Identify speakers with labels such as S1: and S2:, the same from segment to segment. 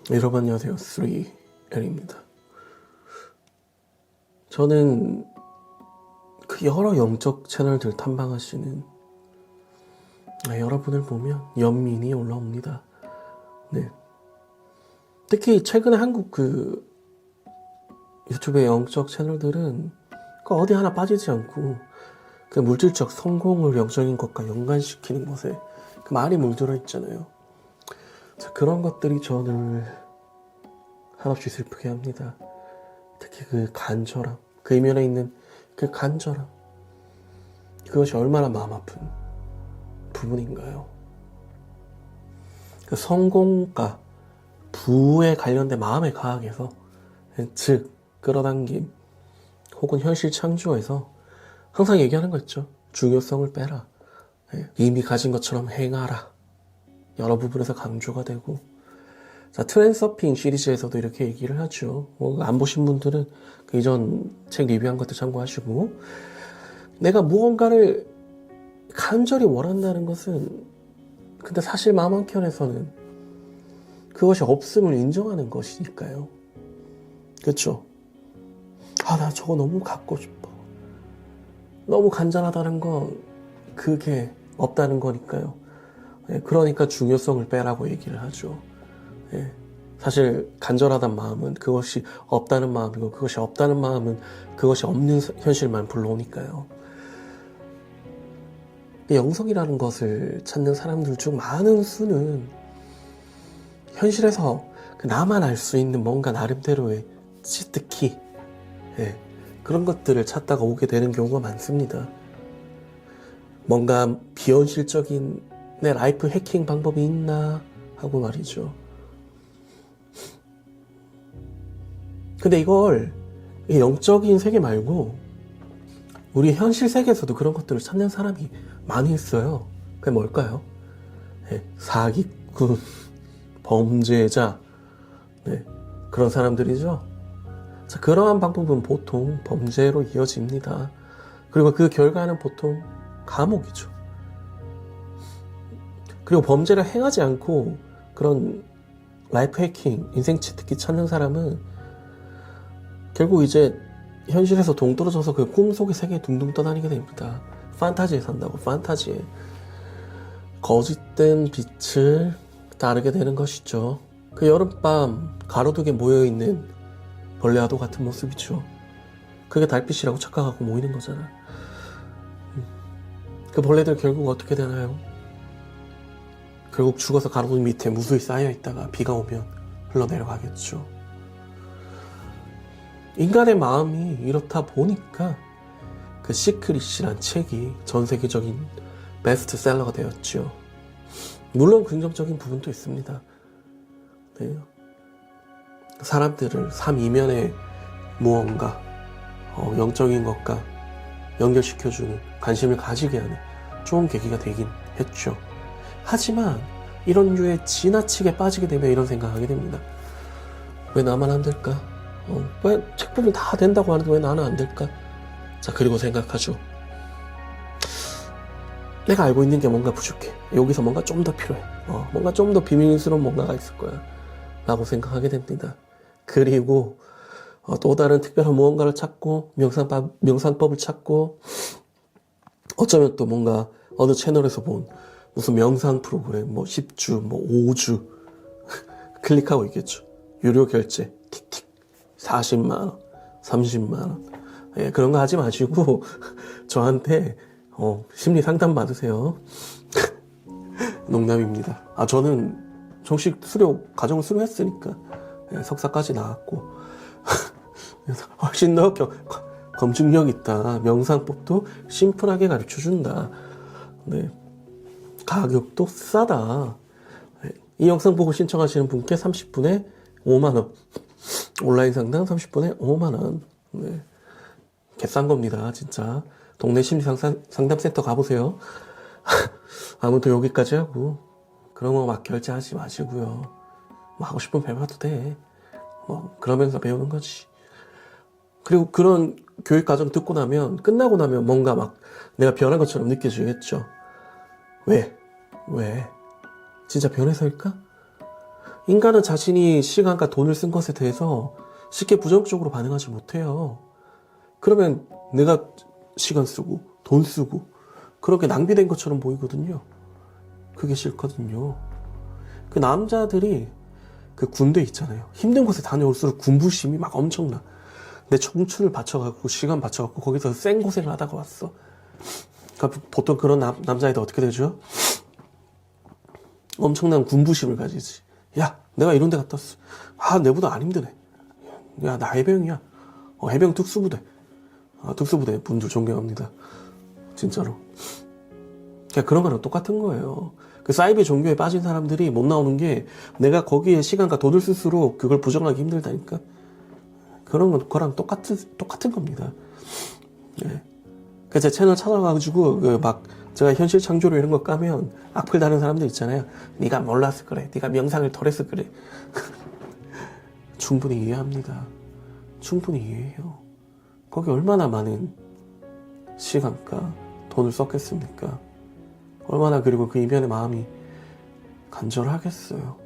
S1: 여러분 안녕하세요. 3L입니다. 저는 그 여러 영적 채널들 탐방하시는 여러분을 보면 연민이 올라옵니다. 네. 특히 최근에 한국 그 유튜브의 영적 채널들은 그 어디 하나 빠지지 않고 그 물질적 성공을 영적인 것과 연관시키는 것에 그 말이 물들어 있잖아요. 그런 것들이 저를 한없이 슬프게 합니다. 특히 그 간절함, 그 이면에 있는 그 간절함, 그것이 얼마나 마음 아픈 부분인가요? 그 성공과 부에 관련된 마음의 과학에서, 즉 끌어당김 혹은 현실 창조에서 항상 얘기하는 거 있죠. 중요성을 빼라. 이미 가진 것처럼 행하라. 여러 부분에서 강조가 되고, 자, 트랜서핑 시리즈에서도 이렇게 얘기를 하죠. 안 보신 분들은 그 이전 책 리뷰한 것도 참고하시고, 내가 무언가를 간절히 원한다는 것은 근데 사실 마음 한켠에서는 그것이 없음을 인정하는 것이니까요. 그렇죠? 나 저거 너무 갖고 싶어. 너무 간절하다는 건 그게 없다는 거니까요. 그러니까 중요성을 빼라고 얘기를 하죠. 사실 간절하단 마음은 그것이 없다는 마음이고, 그것이 없다는 마음은 그것이 없는 현실만 불러오니까요. 영성이라는 것을 찾는 사람들 중 많은 수는 현실에서 나만 알 수 있는 뭔가 나름대로의 치트키, 그런 것들을 찾다가 오게 되는 경우가 많습니다. 뭔가 비현실적인 내 라이프 해킹 방법이 있나 하고 말이죠. 근데 이걸 영적인 세계 말고 우리 현실 세계에서도 그런 것들을 찾는 사람이 많이 있어요. 그게 뭘까요? 사기꾼, 범죄자, 그런 사람들이죠. 자, 그러한 방법은 보통 범죄로 이어집니다. 그리고 그 결과는 보통 감옥이죠. 그리고 범죄를 행하지 않고 그런 라이프 해킹, 인생 치트키 찾는 사람은 결국 이제 현실에서 동떨어져서 그 꿈속의 세계에 둥둥 떠다니게 됩니다. 판타지에 산다고, 판타지에. 거짓된 빛을 따르게 되는 것이죠. 그 여름밤 가로등에 모여있는 벌레와도 같은 모습이죠. 그게 달빛이라고 착각하고 모이는 거잖아. 그 벌레들 결국 어떻게 되나요? 결국 죽어서 가로등 밑에 무수히 쌓여있다가 비가 오면 흘러내려가겠죠. 인간의 마음이 이렇다 보니까 그 시크릿이란 책이 전 세계적인 베스트셀러가 되었죠. 물론 긍정적인 부분도 있습니다. 사람들을 삶 이면에 무언가 영적인 것과 연결시켜주는, 관심을 가지게 하는 좋은 계기가 되긴 했죠. 하지만 이런 류에 지나치게 빠지게 되면 이런 생각하게 됩니다. 왜 나만 안 될까? 왜 책 보면 다 된다고 하는데 왜 나는 안 될까? 자, 그리고 생각하죠. 내가 알고 있는 게 뭔가 부족해. 여기서 뭔가 좀 더 필요해. 뭔가 좀 더 비밀스러운 뭔가가 있을 거야. 라고 생각하게 됩니다. 그리고 또 다른 특별한 무언가를 찾고, 명상법을 찾고, 어쩌면 또 뭔가 어느 채널에서 본 무슨 명상 프로그램, 10주, 5주 클릭하고 있겠죠. 유료 결제, 틱틱. 40만원, 30만원. 그런 거 하지 마시고, 저한테, 심리 상담 받으세요. 농담입니다. 저는 정식 과정을 수료했으니까, 석사까지 나왔고, 훨씬 더 검증력 있다. 명상법도 심플하게 가르쳐준다. 가격도 싸다. 이 영상 보고 신청하시는 분께 30분에 5만원. 온라인 상담 30분에 5만원. 개싼 겁니다, 진짜. 동네 심리상담센터 가보세요. 아무튼 여기까지 하고, 그런 거 막 결제하지 마시고요. 하고 싶으면 배워도 돼. 그러면서 배우는 거지. 그리고 그런 교육 과정 듣고 나면, 끝나고 나면 뭔가 막 내가 변한 것처럼 느껴지겠죠. 왜? 진짜 변해서일까? 인간은 자신이 시간과 돈을 쓴 것에 대해서 쉽게 부정적으로 반응하지 못해요. 그러면 내가 시간 쓰고 돈 쓰고 그렇게 낭비된 것처럼 보이거든요. 그게 싫거든요. 그 남자들이 그 군대 있잖아요. 힘든 곳에 다녀올수록 군부심이 막 엄청나. 내 청춘을 바쳐갖고 시간 바쳐갖고 거기서 생고생을 하다가 왔어. 그러니까 보통 그런 남자애들 어떻게 되죠? 엄청난 군부심을 가지지. 야, 내가 이런 데 갔다 왔어. 아, 내보다 안 힘드네. 야, 나 해병이야. 해병 특수부대. 특수부대 분들 존경합니다. 진짜로. 그냥 그런 거랑 똑같은 거예요. 그 사이비 종교에 빠진 사람들이 못 나오는 게 내가 거기에 시간과 돈을 쓸수록 그걸 부정하기 힘들다니까. 그런 건 그거랑 똑같은 겁니다. 네. 그 제 채널 찾아가지고 막 제가 현실 창조로 이런 거 까면 악플 다는 사람들 있잖아요. 네가 몰랐을 그래. 네가 명상을 덜 했을 그래. 충분히 이해합니다. 충분히 이해해요. 거기 얼마나 많은 시간과 돈을 썼겠습니까? 얼마나 그리고 그 이면의 마음이 간절하겠어요.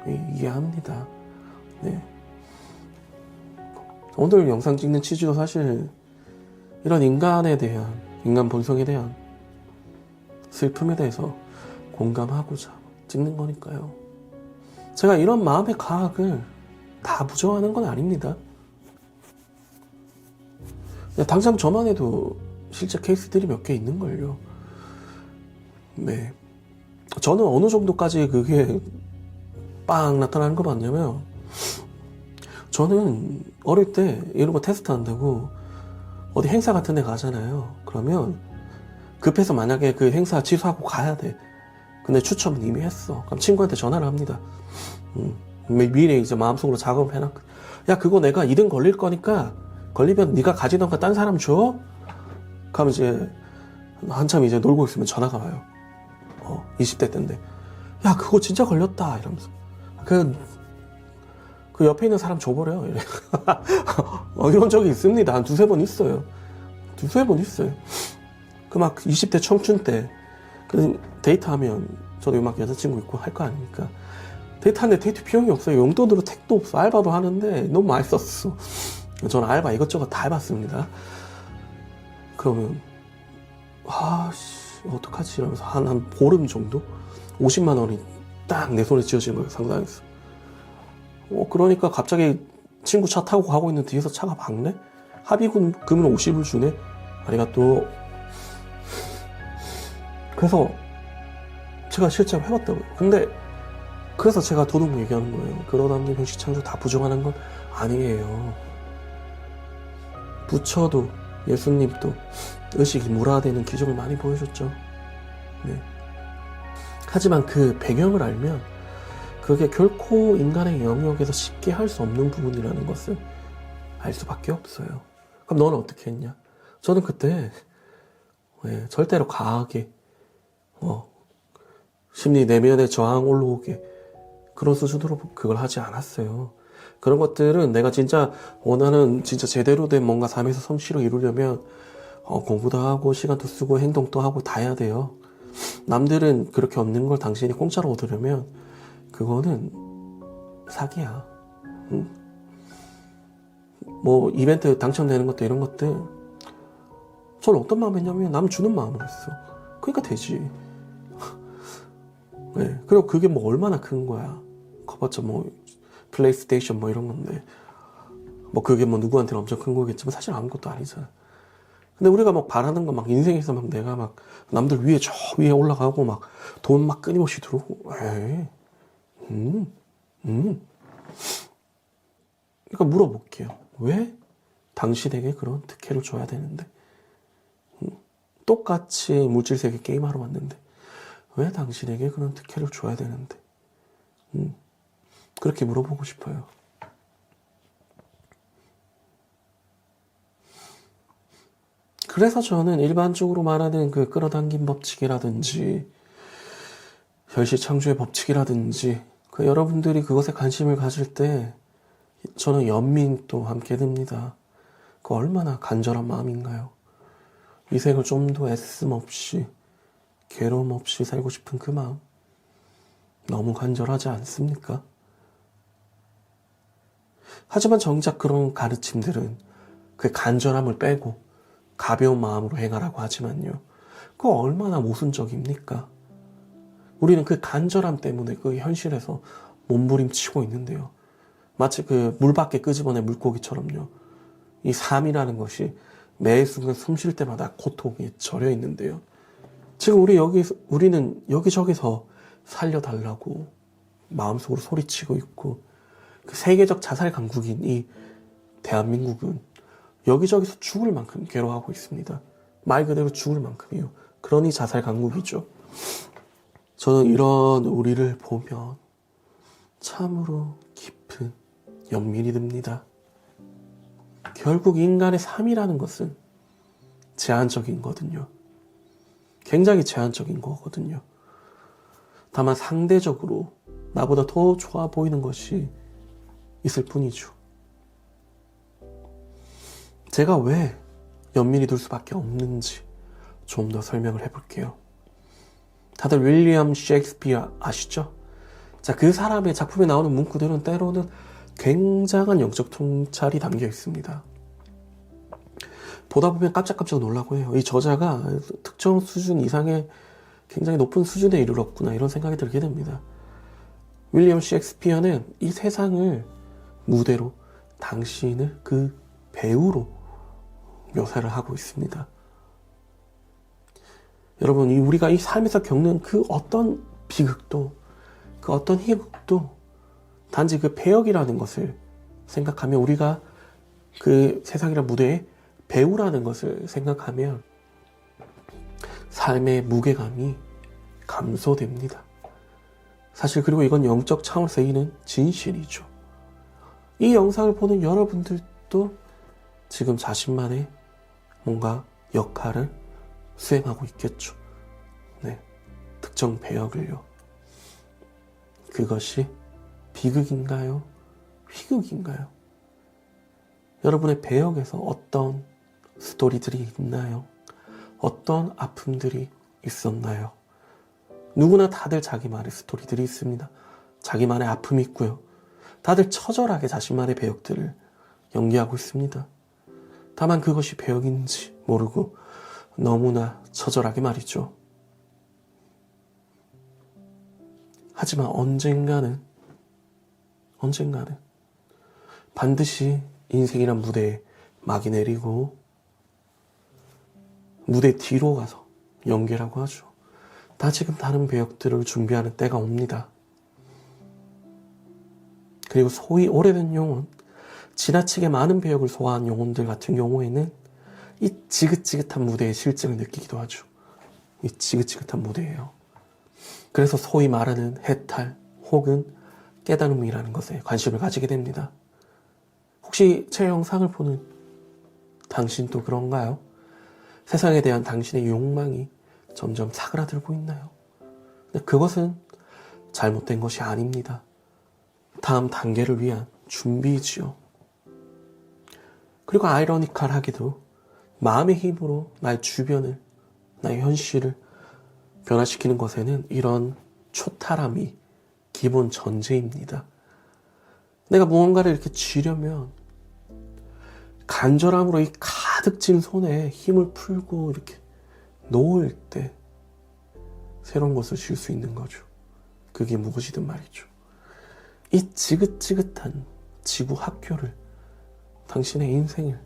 S1: 이해합니다. 네. 오늘 영상 찍는 취지도 사실 이런 인간에 대한, 인간 본성에 대한 슬픔에 대해서 공감하고자 찍는 거니까요. 제가 이런 마음의 과학을 다 부정하는 건 아닙니다. 당장 저만 해도 실제 케이스들이 몇 개 있는걸요. 네. 저는 어느 정도까지 그게 빵 나타나는 거 맞냐면, 저는 어릴 때 이런 거 테스트 한다고 어디 행사 같은 데 가잖아요. 그러면 급해서 만약에 그 행사 취소하고 가야 돼. 근데 추첨은 이미 했어. 그럼 친구한테 전화를 합니다. 미리 이제 마음속으로 작업을 해놨고, 야, 그거 내가 2등 걸릴 거니까 걸리면 네가 가지던 거 딴 사람 줘? 그럼 이제 한참 이제 놀고 있으면 전화가 와요. 20대 때인데, 야, 그거 진짜 걸렸다 이러면서 그 옆에 있는 사람 줘버려. 이런 적이 있습니다. 한 두세 번 있어요. 두세 번 있어요. 그 막 20대 청춘 때 그 데이트하면, 저도 막 여자친구 있고 할 거 아닙니까? 데이트하는데 데이트 비용이 없어요. 용돈으로 택도 없어. 알바도 하는데 너무 많이 썼어. 저는 알바 이것저것 다 해봤습니다. 그러면 어떡하지 이러면서 한 보름 정도 50만 원이 딱 내 손에 쥐어진 거예요. 상상했어. 그러니까 갑자기 친구 차 타고 가고 있는 뒤에서 차가 박네? 합의금은 50을 주네? 아리가또. 그래서 제가 실제로 해봤다고요. 근데 그래서 제가 도둑 얘기하는 거예요. 그러다니 현실창조 다 부정하는 건 아니에요. 부처도 예수님도 의식이 물화되는 기적을 많이 보여줬죠. 네. 하지만 그 배경을 알면 그게 결코 인간의 영역에서 쉽게 할 수 없는 부분이라는 것을 알 수밖에 없어요. 그럼 너는 어떻게 했냐? 저는 그때 절대로 과하게 심리 내면의 저항 올라오게 그런 수준으로 그걸 하지 않았어요. 그런 것들은 내가 진짜 원하는 진짜 제대로 된 뭔가 삶에서 성취를 이루려면 공부도 하고 시간도 쓰고 행동도 하고 다 해야 돼요. 남들은 그렇게 얻는 걸 당신이 공짜로 얻으려면 그거는 사기야. 뭐 이벤트 당첨되는 것도 이런 것들 저는 어떤 마음 했냐면 남 주는 마음으로 했어. 그러니까 되지. 네. 그리고 그게 뭐 얼마나 큰 거야. 커봤자 뭐 플레이스테이션 뭐 이런 건데 뭐 그게 뭐 누구한테는 엄청 큰 거겠지만 사실 아무것도 아니잖아. 근데 우리가 막 바라는 거 막 인생에서 막 내가 막 남들 위에 저 위에 올라가고 막 돈 막 끊임없이 들어오고 그러니까 물어볼게요. 왜 당신에게 그런 특혜를 줘야 되는데? 똑같이 물질세계 게임하러 왔는데 왜 당신에게 그런 특혜를 줘야 되는데? 그렇게 물어보고 싶어요. 그래서 저는 일반적으로 말하는 그 끌어당긴 법칙이라든지 현실 창조의 법칙이라든지 그 여러분들이 그것에 관심을 가질 때 저는 연민도 함께 듭니다. 그 얼마나 간절한 마음인가요? 이 생을 좀 더 애씀 없이 괴로움 없이 살고 싶은 그 마음 너무 간절하지 않습니까? 하지만 정작 그런 가르침들은 그 간절함을 빼고 가벼운 마음으로 행하라고 하지만요. 그거 얼마나 모순적입니까? 우리는 그 간절함 때문에 그 현실에서 몸부림치고 있는데요. 마치 그 물 밖에 끄집어낸 물고기처럼요. 이 삶이라는 것이 매 순간 숨 쉴 때마다 고통에 절여 있는데요. 지금 우리는 여기저기서 살려달라고 마음속으로 소리치고 있고, 그 세계적 자살 강국인 이 대한민국은 여기저기서 죽을 만큼 괴로워하고 있습니다. 말 그대로 죽을 만큼이요. 그러니 자살 강국이죠. 저는 이런 우리를 보면 참으로 깊은 연민이 듭니다. 결국 인간의 삶이라는 것은 제한적인 거거든요. 굉장히 제한적인 거거든요. 다만 상대적으로 나보다 더 좋아 보이는 것이 있을 뿐이죠. 제가 왜 연민이 들 수밖에 없는지 좀 더 설명을 해볼게요. 다들 윌리엄 셰익스피어 아시죠? 자, 그 사람의 작품에 나오는 문구들은 때로는 굉장한 영적 통찰이 담겨 있습니다. 보다 보면 깜짝깜짝 놀라고 해요. 이 저자가 특정 수준 이상의 굉장히 높은 수준에 이르렀구나, 이런 생각이 들게 됩니다. 윌리엄 셰익스피어는 이 세상을 무대로 당신을 그 배우로 묘사를 하고 있습니다. 여러분, 우리가 이 삶에서 겪는 그 어떤 비극도, 그 어떤 희극도 단지 그 배역이라는 것을 생각하며, 우리가 그 세상이란 무대에 배우라는 것을 생각하면 삶의 무게감이 감소됩니다. 사실 그리고 이건 영적 차원에서 이는 진실이죠. 이 영상을 보는 여러분들도 지금 자신만의 뭔가 역할을 수행하고 있겠죠. 네, 특정 배역을요. 그것이 비극인가요? 희극인가요? 여러분의 배역에서 어떤 스토리들이 있나요? 어떤 아픔들이 있었나요? 누구나 다들 자기만의 스토리들이 있습니다. 자기만의 아픔이 있고요. 다들 처절하게 자신만의 배역들을 연기하고 있습니다. 다만 그것이 배역인지 모르고 너무나 처절하게 말이죠. 하지만 언젠가는 반드시 인생이란 무대에 막이 내리고 무대 뒤로 가서 연기라고 하죠. 다시금 다른 배역들을 준비하는 때가 옵니다. 그리고 소위 오래된 영혼, 지나치게 많은 배역을 소화한 영혼들 같은 경우에는 이 지긋지긋한 무대의 실증을 느끼기도 하죠. 이 지긋지긋한 무대예요. 그래서 소위 말하는 해탈 혹은 깨달음이라는 것에 관심을 가지게 됩니다. 혹시 제 영상을 보는 당신도 그런가요? 세상에 대한 당신의 욕망이 점점 사그라들고 있나요? 근데 그것은 잘못된 것이 아닙니다. 다음 단계를 위한 준비이지요. 그리고 아이러니컬하게도 마음의 힘으로 나의 주변을, 나의 현실을 변화시키는 것에는 이런 초탈함이 기본 전제입니다. 내가 무언가를 이렇게 쥐려면 간절함으로 이 가득 찐 손에 힘을 풀고 이렇게 놓을 때 새로운 것을 쉴 수 있는 거죠. 그게 무엇이든 말이죠. 이 지긋지긋한 지구 학교를, 당신의 인생을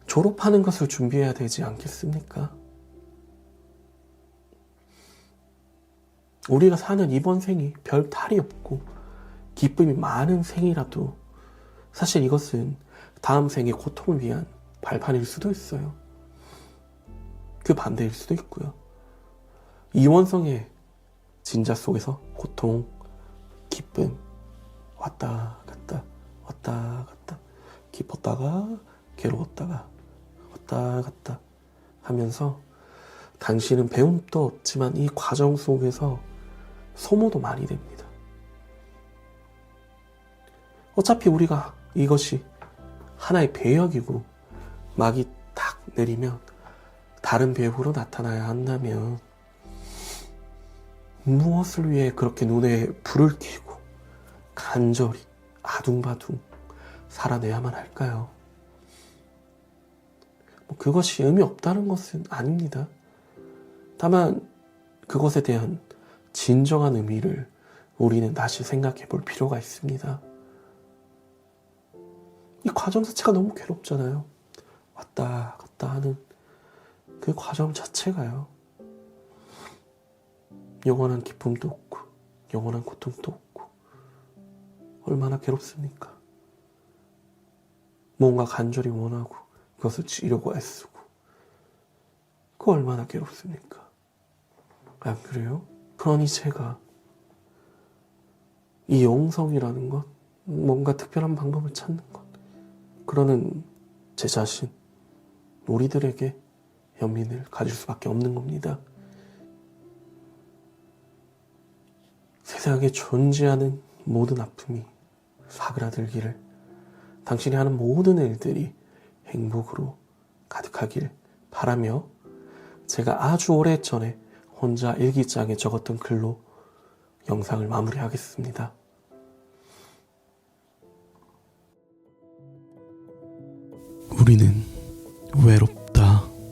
S1: 졸업하는 것을 준비해야 되지 않겠습니까? 우리가 사는 이번 생이 별 탈이 없고 기쁨이 많은 생이라도 사실 이것은 다음 생의 고통을 위한 발판일 수도 있어요. 그 반대일 수도 있고요. 이원성의 진자 속에서 고통, 기쁨 왔다 갔다 왔다 갔다, 기뻤다가 괴로웠다가 왔다 갔다 하면서 당신은 배움도 없지만 이 과정 속에서 소모도 많이 됩니다. 어차피 우리가 이것이 하나의 배역이고 막이 탁 내리면 다른 배역으로 나타나야 한다면 무엇을 위해 그렇게 눈에 불을 켜고 간절히 아둥바둥 살아내야만 할까요? 그것이 의미 없다는 것은 아닙니다. 다만 그것에 대한 진정한 의미를 우리는 다시 생각해 볼 필요가 있습니다. 이 과정 자체가 너무 괴롭잖아요. 왔다 갔다 하는 그 과정 자체가요. 영원한 기쁨도 없고 영원한 고통도 없고 얼마나 괴롭습니까? 뭔가 간절히 원하고 그것을 지려고 애쓰고 그거 얼마나 괴롭습니까? 안 그래요? 그러니 제가 이 영성이라는 것, 뭔가 특별한 방법을 찾는 것, 그러는 제 자신, 우리들에게 연민을 가질 수밖에 없는 겁니다. 세상에 존재하는 모든 아픔이 사그라들기를, 당신이 하는 모든 일들이 행복으로 가득하길 바라며 제가 아주 오래전에 혼자 일기장에 적었던 글로 영상을 마무리하겠습니다. 우리는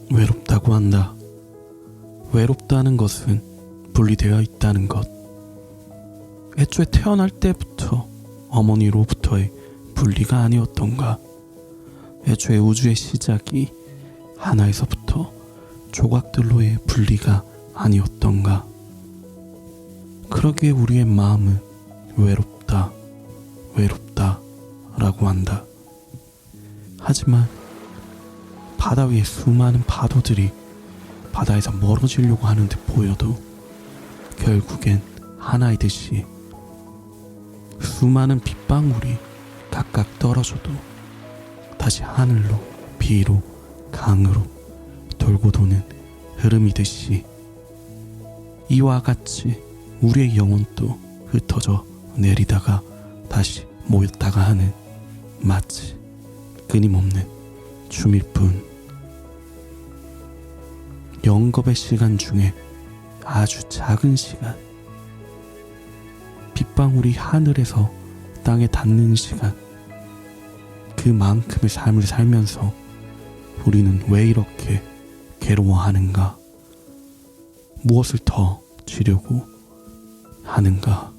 S1: 외롭다고 한다. 외롭다는 것은 분리되어 있다는 것. 애초에 태어날 때부터 어머니로부터의 분리가 아니었던가. 애초에 우주의 시작이 하나에서부터 조각들로의 분리가 아니었던가. 그러기에 우리의 마음은 외롭다라고 한다. 하지만 바다 위에 수많은 파도들이 바다에서 멀어지려고 하는 듯 보여도 결국엔 하나이듯이 수많은 빗방울이 각각 떨어져도 다시 하늘로, 비로, 강으로 돌고 도는 흐름이듯이 이와 같이 우리의 영혼도 흩어져 내리다가 다시 모였다가 하는 마치 끊임없는 춤일 뿐. 영겁의 시간 중에 아주 작은 시간, 빗방울이 하늘에서 땅에 닿는 시간, 그만큼의 삶을 살면서 우리는 왜 이렇게 괴로워하는가? 무엇을 더 지려고 하는가?